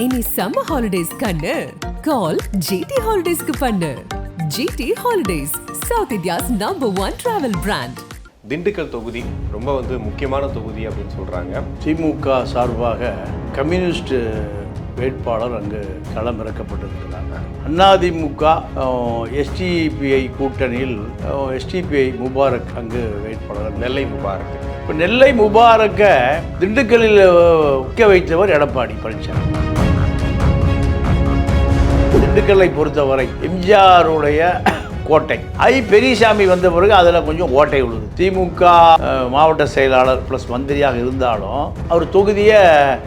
இனி summer holidays கண்ணு கால் GT ஹாலிடேஸ்க்கு பண்ணு. GT holidays, south India's #1 travel brand. Dindigul தொகுதி ரொம்ப முக்கியமான தொகுதி அப்படின்னு சொல்கிறாங்க. திமுக சார்பாக கம்யூனிஸ்ட் வேட்பாளர் அங்கு களமிறக்கப்பட்டிருக்கிறாங்க. அதிமுக எஸ்டிபிஐ கூட்டணியில் எஸ்டிபிஐ முபாரக் அங்கு வேட்பாளர் நெல்லை முபாரக். இப்போ நெல்லை முபாரக்கை திண்டுக்கல்லில் வைக்க வைத்தவர் எடப்பாடி பழனிசாமி. திண்டுக்கல்லை பொறுத்தவரை எம்ஜிஆருடைய கோட்டை. பெரியசாமி வந்த பிறகு அதில் கொஞ்சம் ஓட்டை உள்ளது. திமுக மாவட்ட செயலாளர் ப்ளஸ் மந்திரியாக இருந்தாலும் அவர் தொகுதியை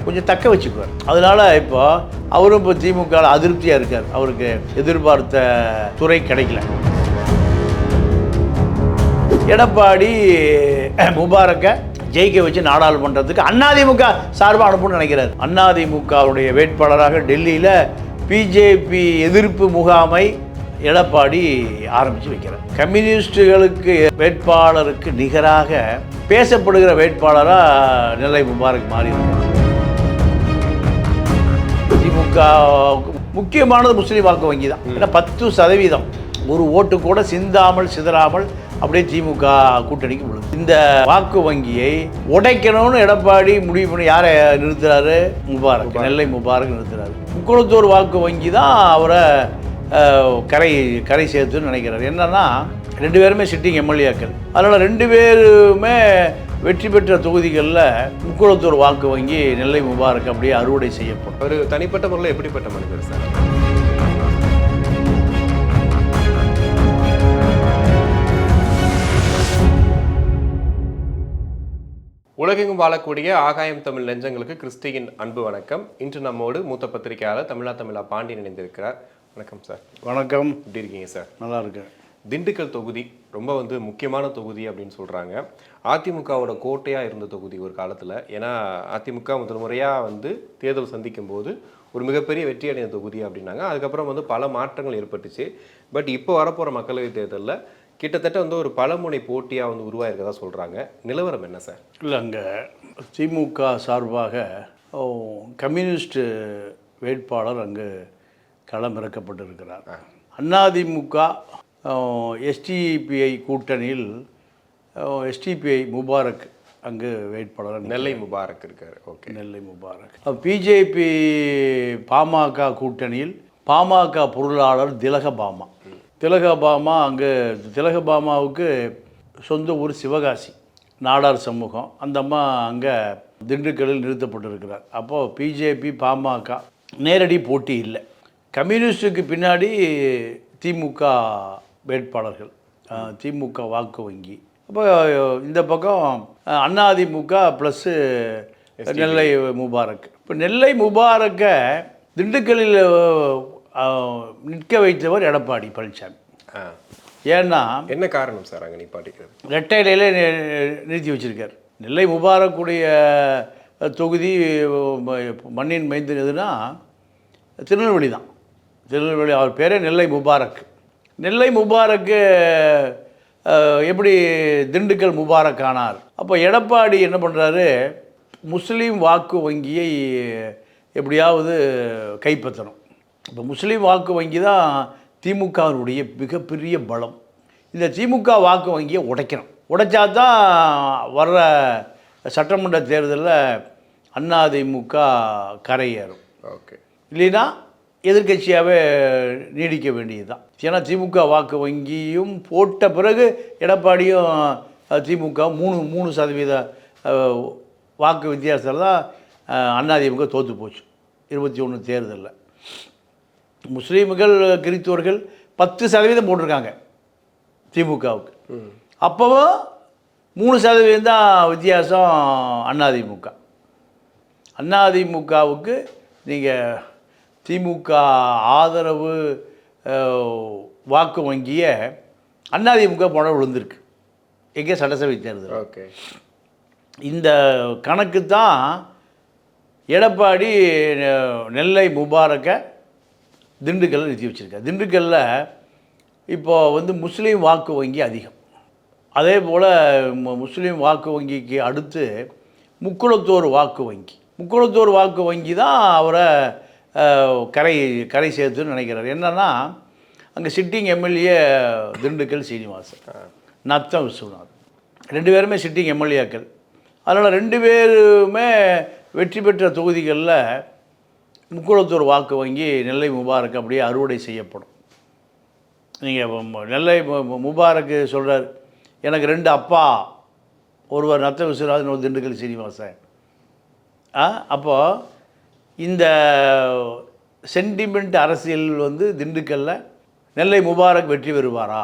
கொஞ்சம் தக்க வச்சுக்குவார். அதனால இப்போ அவரும் இப்போ திமுக அதிருப்தியாக இருக்கார். அவருக்கு எதிர்பார்த்த துறை கிடைக்கல. எடப்பாடி முபாரக்கை ஜெயிக்க வச்சு நாடாளுமன்றத்துக்கு அதிமுக சார்பாக அனுப்பணும்னு நினைக்கிறார். அதிமுகவுடைய வேட்பாளராக டெல்லியில் பிஜேபி எதிர்ப்பு முகாமை எடப்பாடி ஆரம்பித்து வைக்கிறார். கம்யூனிஸ்டுகளுக்கு வேட்பாளருக்கு நிகராக பேசப்படுகிற வேட்பாளராக நெல்லை முபாரக் மாறி இருக்கார். திமுக முக்கியமானது முஸ்லீம் வாக்கு வங்கி தான். ஏன்னா 10% ஒரு ஓட்டு கூட சிந்தாமல் சிதறாமல் அப்படியே திமுக கூட்டணிக்கு விழுது. இந்த வாக்கு வங்கியை உடைக்கணும்னு எடப்பாடி முடிவு பண்ணி யாரை நிறுத்துறாரு? முபாரக், நெல்லை முபாரக் நிறுத்துறாரு. முக்குளத்தூர் வாக்கு வங்கி தான் அவரை கரை சேர்த்துன்னு நினைக்கிறார். என்னன்னா 2 பேருமே சிட்டிங் எம்எல்ஏக்கள். அதனால் 2 பேருமே வெற்றி பெற்ற தொகுதிகளில் முக்குளத்தூர் வாக்கு வங்கி நெல்லை முபாரக் அப்படியே அறுவடை செய்யப்படும். ஒரு தனிப்பட்ட முறையில் எப்படிப்பட்ட மனிதர் சார்? உலகெங்கும் வாழக்கூடிய ஆகாயம் தமிழ் நெஞ்சங்களுக்கு கிறிஸ்டியின் அன்பு வணக்கம். இன்று நம்மோடு மூத்த பத்திரிகையாளர் தமிழா பாண்டியன் இணைந்திருக்கிறார். வணக்கம் சார். வணக்கம். எப்படி இருக்கீங்க சார்? நல்லா இருக்கேன். திண்டுக்கல் தொகுதி ரொம்ப முக்கியமான தொகுதி அப்படின்னு சொல்கிறாங்க. அதிமுகவோட கோட்டையாக இருந்த தொகுதி ஒரு காலத்தில். ஏன்னா அதிமுக முதல் முறையாக தேர்தல் சந்திக்கும் போது ஒரு மிகப்பெரிய வெற்றி அடைந்த தொகுதி அப்படின்னாங்க. அதுக்கப்புறம் பல மாற்றங்கள் ஏற்பட்டுச்சு. பட் இப்போ வரப்போகிற மக்களவைத் தேர்தலில் கிட்டத்தட்ட ஒரு பலமுனை போட்டியாக உருவாயிருக்கதா சொல்கிறாங்க. நிலவரம் என்ன சார்? இல்லை, அங்கே திமுக சார்பாக கம்யூனிஸ்ட் வேட்பாளர் அங்கு களமிறக்கப்பட்டிருக்கிறார். அதிமுக எஸ்டிபிஐ கூட்டணியில் எஸ்டிபிஐ முபாரக் அங்கு வேட்பாளர் நெல்லை முபாரக் இருக்கார். ஓகே, நெல்லை முபாரக். பிஜேபி பாமக கூட்டணியில் பாமக பொருளாளர் திலகபாமா அங்கே திலகபாமாவுக்கு சொந்த ஊர் சிவகாசி, நாடார் சமூகம். அந்த அம்மா அங்கே திண்டுக்கல்லில் நிறுத்தப்பட்டிருக்கிறார். அப்போது பிஜேபி பாமக நேரடி போட்டி இல்லை. கம்யூனிஸ்டுக்கு பின்னாடி திமுக வேட்பாளர்கள், திமுக வாக்கு வங்கி. அப்போ இந்த பக்கம் அதிமுக ப்ளஸ்ஸு நெல்லை முபாரக். இப்போ நெல்லை முபாரக்கை திண்டுக்கல்லில் நிற்க வைத்தவர் எடப்பாடி பழனிசாமி. ஏன்னா என்ன காரணம் சார்? அங்கே நிப்பாட்டிக்கிறது ரெட்டை இலையில நிறுத்தி வச்சிருக்கார். நெல்லை முபாரக்குடைய தொகுதி மண்ணின் மைந்தன் எதுனா திருநெல்வேலி தான். திருநெல்வேலி. அவர் பேரே நெல்லை முபாரக். நெல்லை முபாரக்கு எப்படி திண்டுக்கல் முபாரக் ஆனார்? அப்போ எடப்பாடி என்ன பண்ணுறாரு? முஸ்லீம் வாக்கு வங்கியை எப்படியாவது கைப்பற்றணும். இப்போ முஸ்லீம் வாக்கு வங்கி தான் திமுகவினுடைய மிகப்பெரிய பலம். இந்த திமுக வாக்கு வங்கியை உடைக்கணும். உடைச்சா தான் வர்ற சட்டமன்ற தேர்தலில் அதிமுக கரையேறும். ஓகே, இல்லைன்னா எதிர்கட்சியாகவே நீடிக்க வேண்டியது தான். ஏன்னா திமுக வாக்கு வங்கியும் போட்ட பிறகு எடப்பாடியும் திமுக 3% வாக்கு வித்தியாசத்தில் தான் அதிமுக தோற்று போச்சு 21 தேர்தலில். முஸ்லீம்கள் கிறிஸ்தவர்கள் 10% போட்டிருக்காங்க திமுகவுக்கு. அப்போவும் 3% தான் வித்தியாசம் அதிமுகவுக்கு. நீங்கள் திமுக ஆதரவு வாக்கு வங்கியை அதிமுக போன விழுந்திருக்கு எங்கே சட்டசபை தேர்தல். ஓகே, இந்த கணக்கு தான் எடப்பாடி நெல்லை முபாரக்கை திண்டுக்கல்லில் நிறுத்தி வச்சுருக்கார். திண்டுக்கல்லில் இப்போது முஸ்லீம் வாக்கு வங்கி அதிகம். அதே போல் முஸ்லீம் வாக்கு வங்கிக்கு அடுத்து முக்குளத்தூர் வாக்கு வங்கி தான் அவரை கரை கரை சேர்த்துன்னு நினைக்கிறார். என்னன்னா அங்கே சிட்டிங் எம்எல்ஏ திண்டுக்கல் சீனிவாசன், நத்தம் விஸ்வநாத், 2 பேருமே சிட்டிங் எம்எல்ஏக்கள். அதனால் 2 பேருமே வெற்றி பெற்ற தொகுதிகளில் முக்குளத்தூர் வாக்கு வங்கி நெல்லை முபாரக் அப்படியே அறுவடை செய்யப்படும். நீங்கள் நெல்லை முபாரக் சொல்கிறார், எனக்கு 2 அப்பா, ஒருவர் நத்த விஸ்வநாதன், ஒரு திண்டுக்கல் சீனிவாசன். அப்போது இந்த சென்டிமெண்ட் அரசியல் வந்து திண்டுக்கல்லில் நெல்லை முபாரக் வெற்றி பெறுவாரா,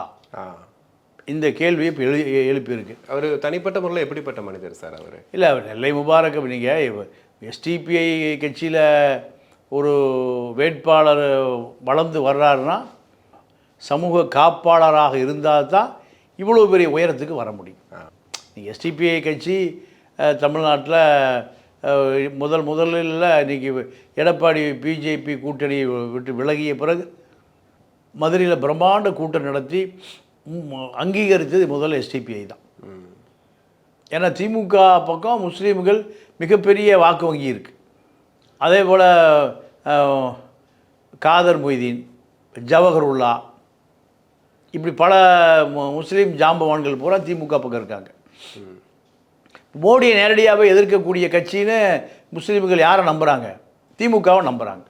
இந்த கேள்வியை இப்போ எழுப்பியிருக்கு. அவர் தனிப்பட்ட முறையில் எப்படிப்பட்ட மனிதர் சார் அவர்? இல்லை, அவர் நெல்லை முபாரக் நீங்கள் எஸ்டிபிஐ கட்சியில் ஒரு வேட்பாளர் வளர்ந்து வர்றாருன்னா சமூக காப்பாளராக இருந்தால் தான் இவ்வளோ பெரிய உயரத்துக்கு வர முடியும். நீங்கள் எஸ்டிபிஐ கட்சி தமிழ்நாட்டில் முதலில் இன்றைக்கி எடப்பாடி பிஜேபி கூட்டணி விட்டு விலகிய பிறகு மதுரையில் பிரம்மாண்ட கூட்டம் நடத்தி அங்கீகரித்தது முதல்ல எஸ்டிபிஐ தான். ஏன்னா திமுக பக்கம் முஸ்லீம்கள் மிகப்பெரிய வாக்கு வங்கி இருக்குது. அதே போல் காதர் மொய்தீன், ஜவஹருல்லா, இப்படி பல முஸ்லீம் ஜாம்பவான்கள் பூரா திமுக பக்கம் இருக்காங்க. மோடியை நேரடியாகவே எதிர்க்கக்கூடிய கட்சின்னு முஸ்லீம்கள் யாரை நம்புகிறாங்க? திமுகவை நம்புகிறாங்க.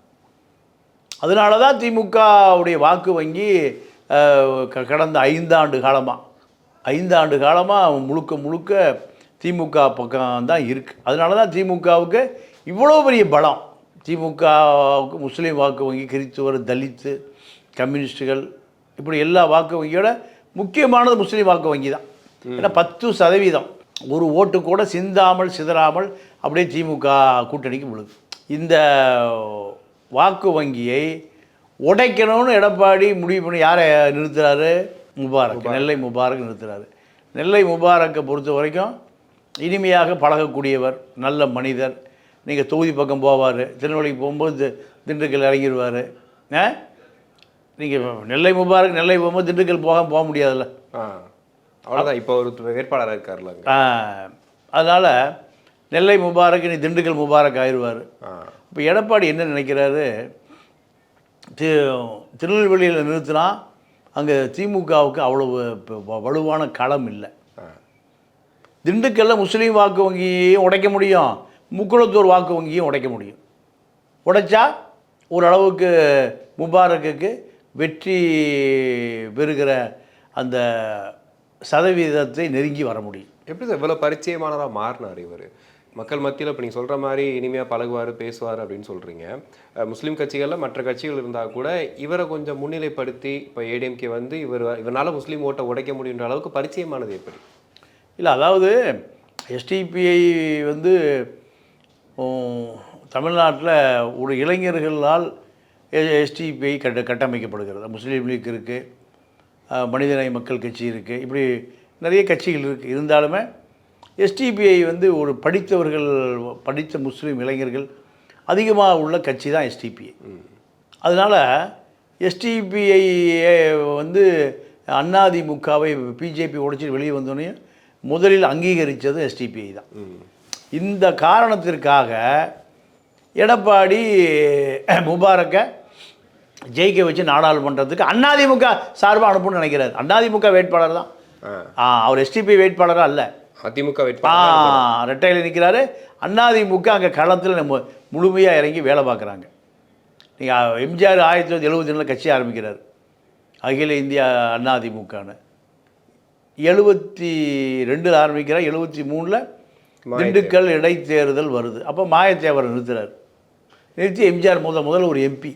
அதனால தான் திமுகவுடைய வாக்கு வங்கி கடந்த 5 ஆண்டு காலமாக முழுக்க திமுக பக்கம் தான் இருக்குது. அதனால தான் திமுகவுக்கு இவ்வளோ பெரிய பலம். திமுகவுக்கு முஸ்லீம் வாக்கு வங்கி, கிறிஸ்துவர், தலித்து, கம்யூனிஸ்டுகள், இப்படி எல்லா வாக்கு வங்கியோட முக்கியமானது முஸ்லீம் வாக்கு வங்கி தான். ஏன்னா 10% ஒரு ஓட்டு கூட சிதறாமல் அப்படியே திமுக கூட்டணிக்கு விழுது. இந்த வாக்கு வங்கியை உடைக்கணும்னு எடப்பாடி முடிவு பண்ணி யாரை நிறுத்துறாரு? முபாரக், நெல்லை முபாரக் நிறுத்துறாரு. நெல்லை முபாரக்கை பொறுத்த வரைக்கும் இனிமையாக பழகக்கூடியவர், நல்ல மனிதர். நீங்கள் தொகுதி பக்கம் போவார், திருநெல்வேலிக்கு போகும்போது திண்டுக்கல் இறங்கிடுவார். நீங்கள் நெல்லை முபாரக் நெல்லை போகும்போது திண்டுக்கல் போக முடியாதுல்ல, அவ்வளோதான். இப்போ ஒரு வேட்பாளராக இருக்கார்ல. அதனால் நெல்லை முபாரக் நீ திண்டுக்கல் முபாரக் ஆயிடுவார். இப்போ எடப்பாடி என்ன நினைக்கிறாரு? திருநெல்வேலியில் நிறுத்தினா அங்கே திமுகவுக்கு அவ்வளவு வலுவான களம் இல்லை. திண்டுக்கல்லில் முஸ்லீம் வாக்கு வங்கியையும் உடைக்க முடியும், முக்குளத்தூர் வாக்கு வங்கியும் உடைக்க முடியும். உடைச்சா ஓரளவுக்கு முபாரக்குக்கு வெற்றி பெறுகிற அந்த சதவீதத்தை நெருங்கி வர முடியும். எப்படி சார் இவ்வளோ பரிச்சயமானதாக மாறினார் இவர்? மக்கள் மத்தியில் இப்போ நீங்கள் சொல்கிற மாதிரி இனிமையாக பழகுவார், பேசுவார் அப்படின்னு சொல்கிறீங்க. முஸ்லீம் கட்சிகளில் மற்ற கட்சிகள் இருந்தால் கூட இவரை கொஞ்சம் முன்னிலைப்படுத்தி இப்போ ஏடிஎம்கே வந்து இவரால் முஸ்லீம் ஓட்டை உடைக்க முடியுன்ற அளவுக்கு பரிச்சயமானது எப்படி? இல்லை, அதாவது எஸ்டிபிஐ வந்து தமிழ்நாட்டில் ஒரு இளைஞர்களால் எஸ்டிபிஐ கட்டமைக்கப்படுகிறது. முஸ்லீம் லீக் இருக்குது, மனிதநேய மக்கள் கட்சி இருக்குது, இப்படி நிறைய கட்சிகள் இருக்குது. இருந்தாலுமே எஸ்டிபிஐ வந்து ஒரு படித்த முஸ்லீம் இளைஞர்கள் அதிகமாக உள்ள கட்சி தான் எஸ்டிபிஐ. அதனால் எஸ்டிபிஐ வந்து அதிமுகவை பிஜேபி உடைச்சி வெளியே வந்தோடனே முதலில் அங்கீகரித்தது எஸ்டிபிஐ தான். இந்த காரணத்திற்காக எடப்பாடி முபாரக்கை ஜெயிக்க வச்சு நாடாளுமன்றத்துக்கு அதிமுக சார்பாக அனுப்பணும்னு நினைக்கிறார். அதிமுக வேட்பாளர் தான் அவர், எஸ்டிபிஐ வேட்பாளராக அல்ல. அதிமுக வேட்பாளர் ரெட்டையில் நிற்கிறாரு. அதிமுக அங்கே களத்தில் நம்ம முழுமையாக இறங்கி வேலை பார்க்குறாங்க. நீங்கள் எம்ஜிஆர் 1972 கட்சி ஆரம்பிக்கிறார், அகில இந்தியா அதிமுகன்னு. 72 ஆரம்பிக்கிறார். 73 திண்டுக்கல் இடைத்தேர்தல் வருது. அப்போ மாயத்தேவரை நிறுத்துறார். நிறுத்தி எம்ஜிஆர் முதல் ஒரு எம்பி,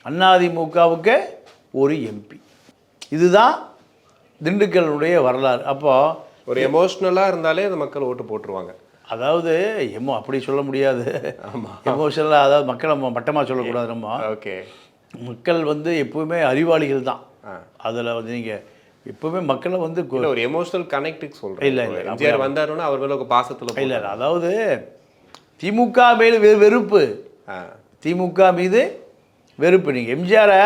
அதிமுகவுக்கு ஒரு எம்பி. இதுதான் திண்டுக்கலுடைய வரலாறு. அப்போது ஒரு எமோஷ்னலாக இருந்தாலே அந்த மக்கள் ஓட்டு போட்டுருவாங்க. அதாவது அப்படி சொல்ல முடியாது. எமோஷனலாக, அதாவது மக்களை மட்டமாக சொல்லக்கூடாது. நம்ம ஓகே, மக்கள் வந்து எப்போவுமே அறிவாளிகள் தான். அதில் வந்து நீங்கள் எப்போவுமே மக்களை வந்து ஒரு எமோஷனல் கனெக்டுக்கு சொல்கிறேன். இல்லை எம்ஜிஆர் வந்தாருன்னா அவர் மேலே ஒரு பாசத்தில் இல்லை. அதாவது திமுக மேலே வெறுப்பு, திமுக மீது வெறுப்பு. நீங்கள் எம்ஜிஆரை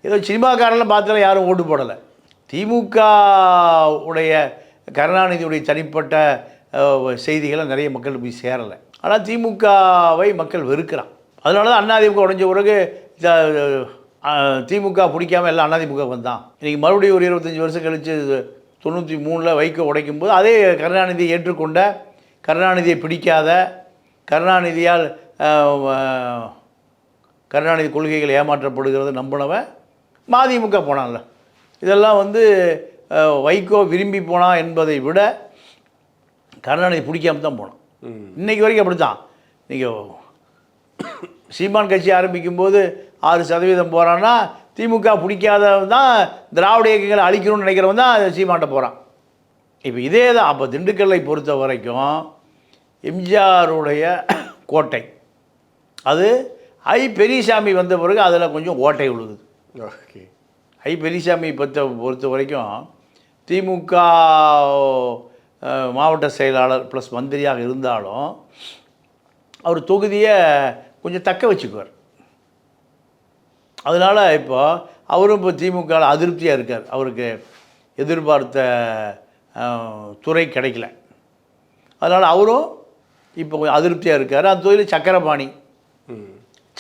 ஏதோ சினிமாக்காரெல்லாம் பார்த்தாலும் யாரும் ஓட்டு போடலை. திமுக உடைய கருணாநிதியுடைய தனிப்பட்ட செய்திகளை நிறைய மக்கள் போய் சேரலை. ஆனால் திமுகவை மக்கள் வெறுக்கிறான். அதனால தான் அதிமுக உடைஞ்ச பிறகு திமுக பிடிக்காமல் எல்லாம் அதிமுக வந்தான். இன்றைக்கி மறுபடியும் ஒரு 25 வருஷம் கழித்து 93 வைகோ உடைக்கும் போது அதே கருணாநிதியை ஏற்றுக்கொண்ட, கருணாநிதியை பிடிக்காத, கருணாநிதியால் கருணாநிதி கொள்கைகள் ஏமாற்றப்படுகிறது நம்பினவன் மதிமுக போனான்ல. இதெல்லாம் வைகோ விரும்பி போனான் என்பதை விட கருணாநிதி பிடிக்காம தான் போனான். இன்றைக்கி வரைக்கும் அப்படி தான். நீங்கள் சீமான் கட்சி ஆரம்பிக்கும் போது 6% போகிறான்னா திமுக பிடிக்காதவன் தான், திராவிட இயக்கங்களை அழிக்கணும்னு நினைக்கிறவன் தான் சீமான்ட்ட போகிறான். இப்போ இதே தான். அப்போ திண்டுக்கல்லை பொறுத்த வரைக்கும் எம்ஜிஆருடைய கோட்டை அது பெரியசாமி வந்த பிறகு அதில் கொஞ்சம் ஓட்டை விழுகுது. ஓகே. பெரியசாமி பொறுத்த வரைக்கும் திமுக மாவட்ட செயலாளர் ப்ளஸ் மந்திரியாக இருந்தாலும் அவர் தொகுதியை கொஞ்சம் தக்க வச்சுக்குவார். அதனால் இப்போ அவரும் இப்போ திமுக அதிருப்தியாக இருக்கார். அவருக்கு எதிர்பார்த்த துறை கிடைக்கல. அதனால் அவரும் இப்போ கொஞ்சம் அதிருப்தியாக இருக்கார். அந்த தொகுதியில்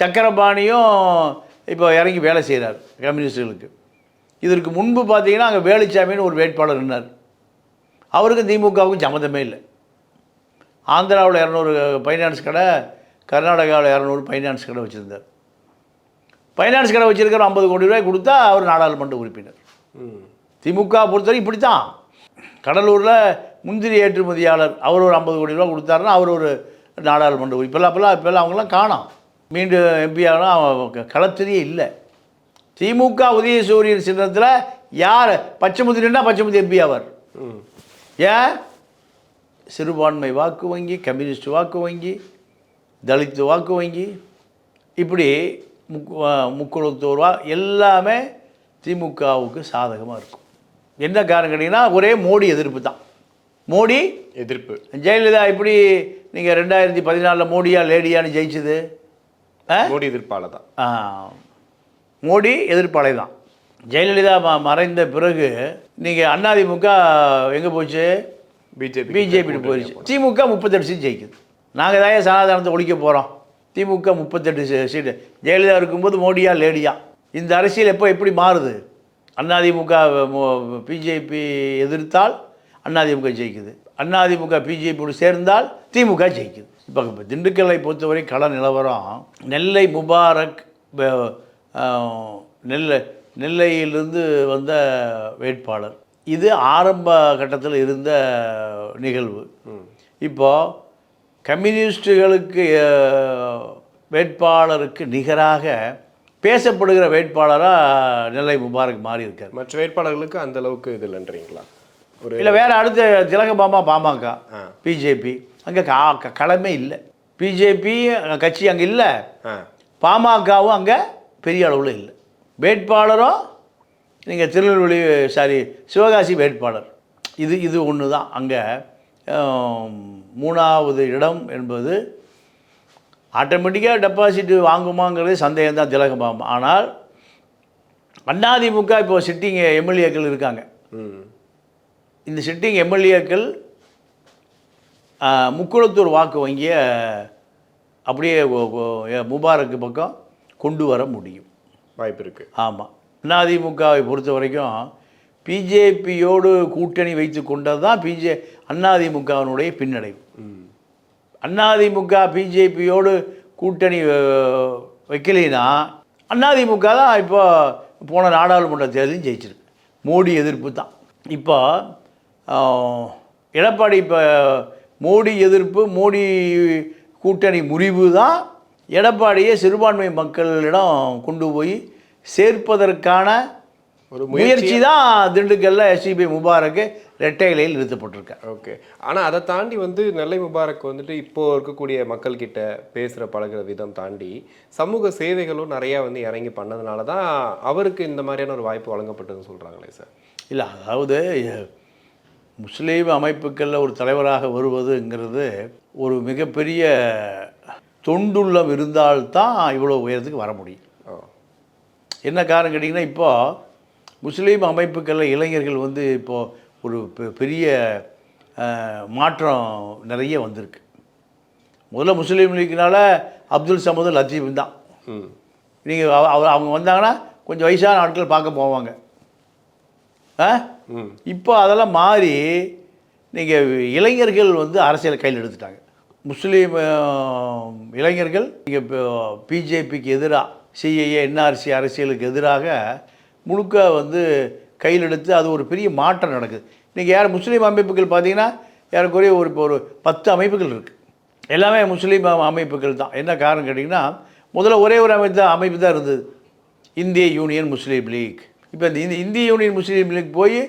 சக்கரபாணியும் இப்போ இறங்கி வேலை செய்கிறார் கம்யூனிஸ்டுகளுக்கு. இதற்கு முன்பு பார்த்தீங்கன்னா அங்கே வேலுச்சாமின்னு ஒரு வேட்பாளர் இருந்தார். அவருக்கும் திமுகவுக்கும் சம்மந்தமே இல்லை. ஆந்திராவில் 200 ஃபைனான்ஸ் கடை, கர்நாடகாவில் 200 ஃபைனான்ஸ் கடை வச்சுருந்தார். ஃபைனான்ஸ் கடை வச்சுருக்கிற 50 கோடி ரூபாய் கொடுத்தா அவர் நாடாளுமன்ற உறுப்பினர். திமுக பொறுத்தவரை இப்படி தான். கடலூரில் முந்திரி ஏற்றுமதியாளர் அவர் ஒரு 50 கோடி ரூபா கொடுத்தாருன்னா அவர் ஒரு நாடாளுமன்ற உறுப்பினர். இப்போல்லாம் அவங்களாம் காணோம். மீண்டும் எம்பி ஆனால் களத்திலேயே இல்லை. திமுக உதயசூரியன் சின்னத்தில் யார் பச்சைமுத்திரின்னா பச்சைமுத்தி எம்பி ஆவார். ஏன்? சிறுபான்மை வாக்கு வங்கி, கம்யூனிஸ்ட் வாக்கு வங்கி, தலித் வாக்கு வங்கி, இப்படி முக்குளத்தோர் எல்லாமே திமுகவுக்கு சாதகமாக இருக்கும். என்ன காரணம் கேட்டிங்கன்னா ஒரே மோடி எதிர்ப்பு தான். மோடி எதிர்ப்பு. ஜெயலலிதா இப்படி நீங்கள் 2014 மோடியா லேடியான்னு ஜெயிச்சது மோடி எதிர்ப்பாளர் தான். மோடி எதிர்ப்பாளை தான். ஜெயலலிதா மறைந்த பிறகு நீங்கள் அதிமுக எங்கே போச்சு? பிஜேபி போயிடுச்சு. திமுக 38 சீட் ஜெயிக்குது. நாங்கள் தான் சனாதனத்தை ஒழிக்க போகிறோம். திமுக 38 சீட்டு. ஜெயலலிதா இருக்கும்போது மோடியா லேடியா? இந்த அரசியல் எப்படி மாறுது? அதிமுக பிஜேபி எதிர்த்தால் அதிமுக ஜெயிக்குது. அதிமுக பிஜேபியோடு சேர்ந்தால் திமுக ஜெயிக்குது. இப்போ திண்டுக்கல்லை பொறுத்தவரை கள நிலவரம், நெல்லை முபாரக் நெல்லையிலிருந்து வந்த வேட்பாளர். இது ஆரம்ப கட்டத்தில் இருந்த நிகழ்வு. இப்போது கம்யூனிஸ்டுகளுக்கு வேட்பாளருக்கு நிகராக பேசப்படுகிற வேட்பாளராக நெல்லை முபாரக் மாறி இருக்கார். மற்ற வேட்பாளர்களுக்கு அந்த அளவுக்கு இது இல்லைன்றீங்களா? இல்லை, வேறு அடுத்த திலகபாமா பாமக, பிஜேபி அங்கே களமே இல்லை. பிஜேபி கட்சி அங்கே இல்லை, பாமகவும் அங்கே பெரிய அளவில் இல்லை. வேட்பாளரும் நீங்கள் திருநெல்வேலி சிவகாசி வேட்பாளர் இது ஒன்று தான். அங்கே 3வது இடம் என்பது ஆட்டோமேட்டிக்காக டெபாசிட் வாங்குமாங்கிறது சந்தேகம் தான் திலகபாமா. ஆனால் அதிமுக இப்போ சிட்டிங் எம்எல்ஏக்கள் இருக்காங்க. இந்த சிட்டிங் எம்எல்ஏக்கள் முக்குளத்தூர் வாக்கு வங்கியை அப்படியே முபாரக்கு பக்கம் கொண்டு வர முடியும், வாய்ப்பு இருக்குது. ஆமாம். அதிமுகவை பொறுத்த வரைக்கும் பிஜேபியோடு கூட்டணி வைத்து கொண்டது தான் அதிமுகவினுடைய பின்னடைவு. அதிமுக பிஜேபியோடு கூட்டணி வைக்கலைன்னா அதிமுக தான் இப்போ போன நாடாளுமன்ற தேர்தலையும் ஜெயிச்சிருக்கு. மோடி எதிர்ப்பு தான். இப்போ எடப்பாடி இப்போ மோடி எதிர்ப்பு, மோடி கூட்டணி முறிவு தான் எடப்பாடியை சிறுபான்மை மக்களிடம் கொண்டு போய் சேர்ப்பதற்கான ஒரு முயற்சி தான். திண்டுக்கல்ல எஸ்டிபி முபாரக்கு ரெட்டை இலையில் நிறுத்தப்பட்டிருக்கார். ஓகே. ஆனால் அதை தாண்டி நெல்லை முபாரக் இப்போது இருக்கக்கூடிய மக்கள்கிட்ட பேசுகிற பழகிற விதம் தாண்டி சமூக சேவைகளும் நிறையா இறங்கி பண்ணதுனால தான் அவருக்கு இந்த மாதிரியான ஒரு வாய்ப்பு வழங்கப்பட்டதுன்னு சொல்கிறாங்களே சார். இல்லை, அதாவது முஸ்லீம் அமைப்புகளில் ஒரு தலைவராக வருவதுங்கிறது ஒரு மிகப்பெரிய தொண்டுள்ளம் இருந்தால்தான் இவ்வளோ உயரத்துக்கு வர முடியும். என்ன காரணம் கேட்டிங்கன்னா, இப்போது முஸ்லீம் அமைப்புகளில் இளைஞர்கள் இப்போது ஒரு பெரிய மாற்றம் நிறைய வந்திருக்கு. முதல்ல முஸ்லீம் லீக்னால் அப்துல் சமது லத்தீஃப் தான். ம். நீங்கள் அவங்க வந்தாங்கன்னா கொஞ்சம் வயசான ஆட்கள் பார்க்க போவாங்க. இப்போ அதெல்லாம் மாறி நீங்கள் இளைஞர்கள் வந்து அரசியல் கையில் எடுத்துட்டாங்க. முஸ்லீம் இளைஞர்கள் நீங்கள் இப்போ பிஜேபிக்கு எதிராக சிஏஏ என்ஆர்சி அரசியலுக்கு எதிராக முழுக்க வந்து கையில் எடுத்து அது ஒரு பெரிய மாற்றம் நடக்குது. இன்றைக்கி யார் முஸ்லீம் அமைப்புகள் பார்த்தீங்கன்னா ஏறக்குறைய ஒரு 10 அமைப்புகள் இருக்குது. எல்லாமே முஸ்லீம் அமைப்புகள் தான். என்ன காரணம் கேட்டிங்கன்னா முதல்ல ஒரே ஒரு அமைப்பு தான் இருந்தது, இந்திய யூனியன் முஸ்லீம் லீக். இப்போ இந்த இந்திய யூனியன் முஸ்லீம் லீக் போய்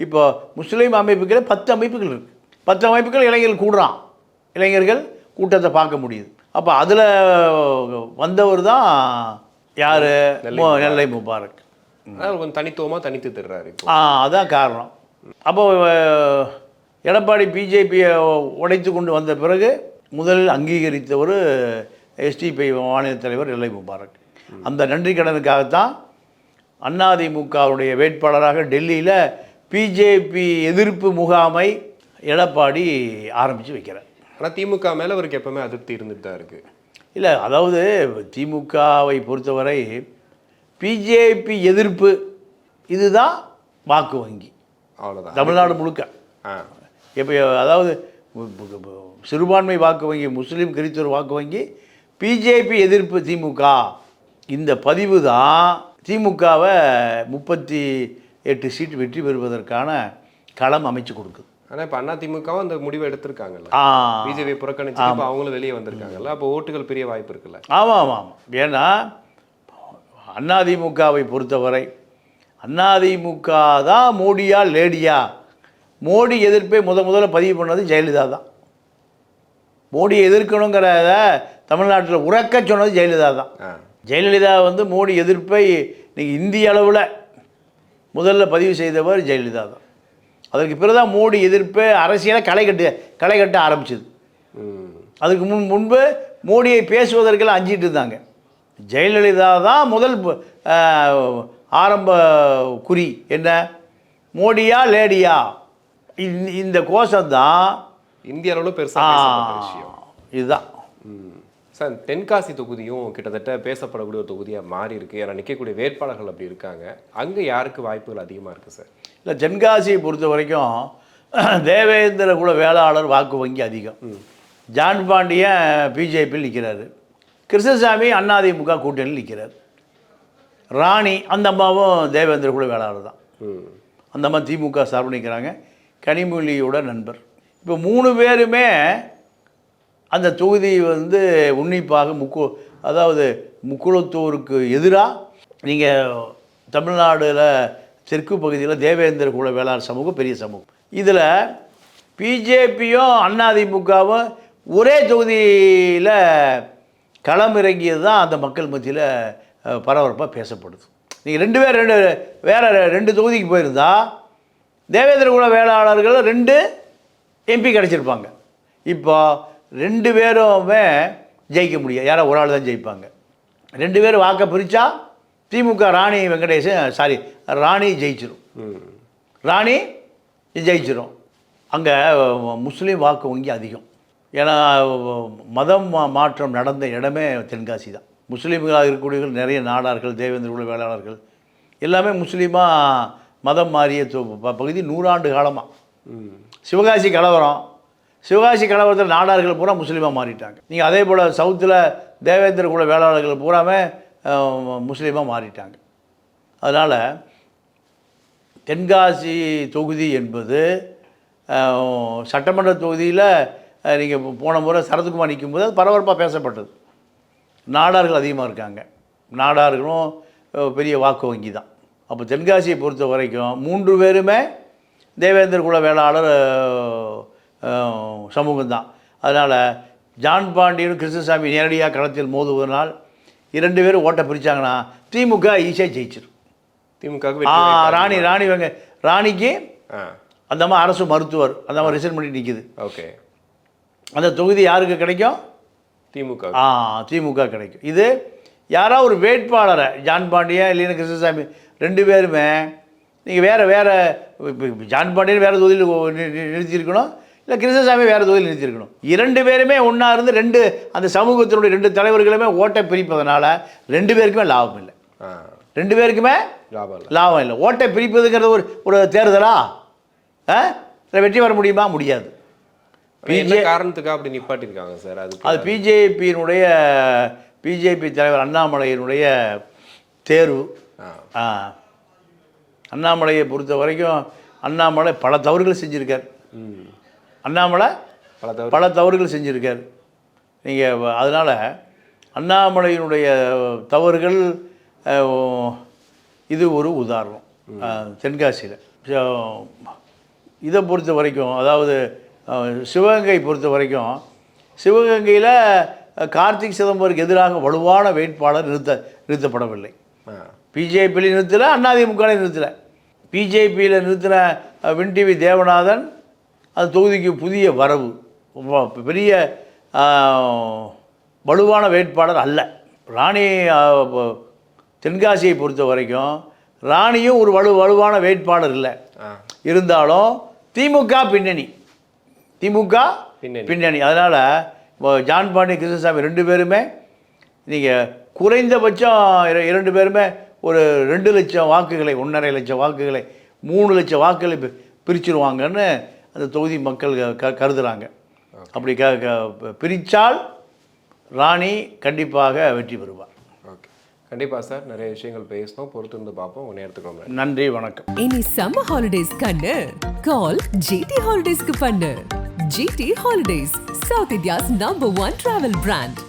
இப்போ முஸ்லீம் அமைப்புகளே 10 அமைப்புகள் இருக்குது. 10 அமைப்புகள் இளைஞர்கள் கூடுறான், இளைஞர்கள் கூட்டத்தை பார்க்க முடியுது. அப்போ அதில் வந்தவர் தான் யார்? நெல்லை முபாரக். கொஞ்சம் தனித்துவமாக தனித்து தர்றாரு. அதான் காரணம். அப்போ எடப்பாடி பிஜேபியை உடைத்து கொண்டு வந்த பிறகு முதலில் அங்கீகரித்த ஒரு எஸ்டிபி மாநில தலைவர் நெல்லை முபாரக். அந்த நன்றி கடனுக்காகத்தான் அதிமுகவுடைய வேட்பாளராக டெல்லியில் பிஜேபி எதிர்ப்பு முகாமை எடப்பாடி ஆரம்பித்து வைக்கிறார். ஆனால் திமுக மேலே அவருக்கு எப்பவுமே அதிருப்தி இருந்துட்டு தான் இருக்குது. இல்லை, அதாவது திமுகவை பொறுத்தவரை பிஜேபி எதிர்ப்பு இதுதான் வாக்கு வங்கி. அவ்வளோதான் தமிழ்நாடு முழுக்க. இப்போ அதாவது சிறுபான்மை வாக்கு வங்கி, முஸ்லீம் கிறிஸ்தவர் வாக்கு வங்கி, பிஜேபி எதிர்ப்பு திமுக. இந்த பதிவு தான் திமுகவை 38 சீட் வெற்றி பெறுவதற்கான களம் அமைச்சு கொடுக்குது. ஆனால் இப்போ அதிமுகவும் அந்த முடிவை எடுத்திருக்காங்கல்ல, பிஜேபி புறக்கணிச்சு இப்போ அவங்களும் வெளியே வந்திருக்காங்கல்ல, அப்போ ஓட்டுகள் பெரிய வாய்ப்பு இருக்குல்ல. ஆமாம் ஆமாம். ஏன்னா அதிமுகவை பொறுத்தவரை அதிமுக தான் மோடியா லேடியா. மோடி எதிர்ப்பை முதல்ல பதிவு பண்ணது ஜெயலலிதா தான். மோடியை எதிர்க்கணுங்கிறத தமிழ்நாட்டில் உறக்க சொன்னது ஜெயலலிதா தான். ஜெயலலிதா வந்து மோடி எதிர்ப்பை நீங்கள் இந்திய அளவில் முதல்ல பதிவு செய்தவர் ஜெயலலிதா தான். அதற்கு பிறகு தான் மோடி எதிர்ப்பு அரசியலை களை கட்ட ஆரம்பிச்சது. அதுக்கு முன்பு மோடியை பேசுவதற்கெல்லாம் அஞ்சிட்டு இருந்தாங்க. ஜெயலலிதா தான் முதல் ஆரம்ப குறி. என்ன? மோடியா லேடியா. இந்த கோஷம்தான் இந்திய அளவில் பெருசாக விஷயம். இதுதான் சார். தென்காசி தொகுதியும் கிட்டத்தட்ட பேசப்படக்கூடிய ஒரு தொகுதியாக மாறி இருக்கு. ஏன்னா நிற்கக்கூடிய வேட்பாளர்கள் அப்படி இருக்காங்க. அங்கே யாருக்கு வாய்ப்புகள் அதிகமாக இருக்குது சார்? இல்லை, தென்காசியை பொறுத்த வரைக்கும் தேவேந்திர குல வேளாளர் வாக்கு வங்கி அதிகம். ஜான் பாண்டியன் பிஜேபியில் நிற்கிறாரு, கிருஷ்ணசாமி அதிமுக கூட்டணியில் நிற்கிறார், ராணி அந்த அம்மாவும் தேவேந்திர குல வேளாளர் தான். அந்த அம்மா திமுக சார்பு நிற்கிறாங்க, கனிமொழியோட நண்பர். இப்போ 3 பேருமே அந்த தொகுதி வந்து உன்னிப்பாக அதாவது முக்குளத்தூருக்கு எதிராக நீங்கள் தமிழ்நாடுல தெற்கு பகுதியில் தேவேந்திர குல வேளாளர் சமூகம் பெரிய சமூகம். இதில் பிஜேபியும் அதிமுகவும் ஒரே தொகுதியில் களமிறங்கியது தான் அந்த மக்கள் மத்தியில் பரபரப்பாக பேசப்படுது. நீங்கள் 2 பேர் வேறு 2 தொகுதிக்கு போயிருந்தா தேவேந்திர குல வேளாளர்கள் 2 எம்பி கிடச்சிருப்பாங்க. இப்போ 2 பேருமே ஜெயிக்க முடியாது, யாரோ ஒரு ஆள் தான் ஜெயிப்பாங்க. 2 பேர் வாக்கை பிரித்தா திமுக ராணி ஜெயிச்சிடும். ராணி ஜெயிச்சிடும். அங்கே முஸ்லீம் வாக்கு வங்கி அதிகம். ஏன்னா மதம் மாற்றம் நடந்த இடமே தென்காசி தான். முஸ்லீம்களாக இருக்கக்கூடியவர்கள் நிறைய நாடார்கள், தேவேந்திர குல வேளாளர்கள் எல்லாமே முஸ்லீமாக மதம் மாறிய பகுதி 100 ஆண்டு காலமாக. சிவகாசி கலவரத்தில் நாடார்கள் பூரா முஸ்லீமாக மாறிட்டாங்க. நீங்கள் அதே போல் சவுத்தில் தேவேந்திர குல வேளாளர்கள் பூராமே முஸ்லீமாக மாறிட்டாங்க. அதனால் தென்காசி தொகுதி என்பது சட்டமன்ற தொகுதியில் நீங்கள் போன முறை சரத்குமார் நிற்கும்போது அது பரபரப்பாக பேசப்பட்டது. நாடார்கள் அதிகமாக இருக்காங்க, நாடார்களும் பெரிய வாக்கு வங்கி தான். அப்போ தென்காசியை பொறுத்த வரைக்கும் 3 பேருமே தேவேந்திர குல வேளாளர் சமூகம் தான். அதனால் ஜான் பாண்டியனும் கிருஷ்ணசாமி நேரடியாக களத்தில் மோதுவதனால் 2 பேரும் ஓட்டை பிரித்தாங்கன்னா திமுக ஈஸியாக ஜெயிச்சிடும். திமுக ராணிக்கு அந்த மாதிரி அரசு மருத்துவர் அந்த மாதிரி ரிசைன் பண்ணி நிற்கிது. ஓகே, அந்த தொகுதி யாருக்கு கிடைக்கும்? திமுக கிடைக்கும். இது யாராவது ஒரு வேட்பாளரை ஜான் பாண்டியன் இல்லைன்னா கிருஷ்ணசாமி 2 பேருமே நீங்கள் வேறு ஜான் பாண்டியன் வேறு தொகுதியில் நிறுத்தியிருக்கணும், இல்லை கிருஷ்ணசாமி வேறு தொகுதியில் நிறுத்தியிருக்கணும். 2 பேருமே ஒன்றா இருந்து அந்த சமூகத்தினுடைய 2 தலைவர்களுமே ஓட்டை பிரிப்பதனால 2 பேருக்குமே லாபம் இல்லை. 2 பேருக்குமே லாபம் இல்லை. ஓட்டை பிரிப்பதுங்கிறது ஒரு தேர்தலா? வெற்றி பெற முடியுமா? முடியாது. காரணத்துக்காக அப்படி நிப்பாட்டிருக்காங்க சார். அது பிஜேபி தலைவர் அண்ணாமலையினுடைய தேர்வு. அண்ணாமலையை பொறுத்த வரைக்கும் அண்ணாமலை பல தவறுகள் செஞ்சுருக்கார். அண்ணாமலை பல தவறுகள் செஞ்சுருக்கார். நீங்கள் அதனால் அண்ணாமலையினுடைய தவறுகள் இது ஒரு உதாரணம். தென்காசியில் இதை பொறுத்த வரைக்கும், அதாவது சிவகங்கை பொறுத்த வரைக்கும், சிவகங்கையில் கார்த்திக் சிதம்பருக்கு எதிராக வலுவான வேட்பாளர் நிறுத்தப்படவில்லை. பிஜேபியில் நிறுத்தலை, அதிமுகவில் நிறுத்தலை. பிஜேபியில் நிறுத்தின வின்டிவி தேவநாதன் அந்த தொகுதிக்கு புதிய வரவு, பெரிய வலுவான வேட்பாளர் அல்ல. ராணி தென்காசியை பொறுத்த வரைக்கும் ராணியும் ஒரு வலுவான வேட்பாளர் இல்லை. இருந்தாலும் திமுக பின்னணி. அதனால் ஜான் பாண்டி கிருஷ்ணசாமி 2 பேருமே நீங்கள் குறைந்தபட்சம் 2 பேருமே ஒரு 2 லட்சம் வாக்குகளை, 1.5 லட்சம் வாக்குகளை, 3 லட்சம் வாக்குகளை பிரிச்சுருவாங்கன்னு அந்த தொகுதி மக்கள் கருதுகிறாங்க. அப்படி பிரித்தால் ராணி கண்டிப்பாக வெற்றி பெறுவார். ஓகே, கண்டிப்பாக சார். நிறைய விஷயங்கள் பேசணும், பொறுத்து இருந்து பார்ப்போம். நேரத்துக்கு நன்றி, வணக்கம். இனி சம்மர் ஹாலிடேஸ் கண்ணு கால் ஜிடி ஹாலிடேஸ்க்கு பண்ணு. GT holidays, south India's #1 travel brand.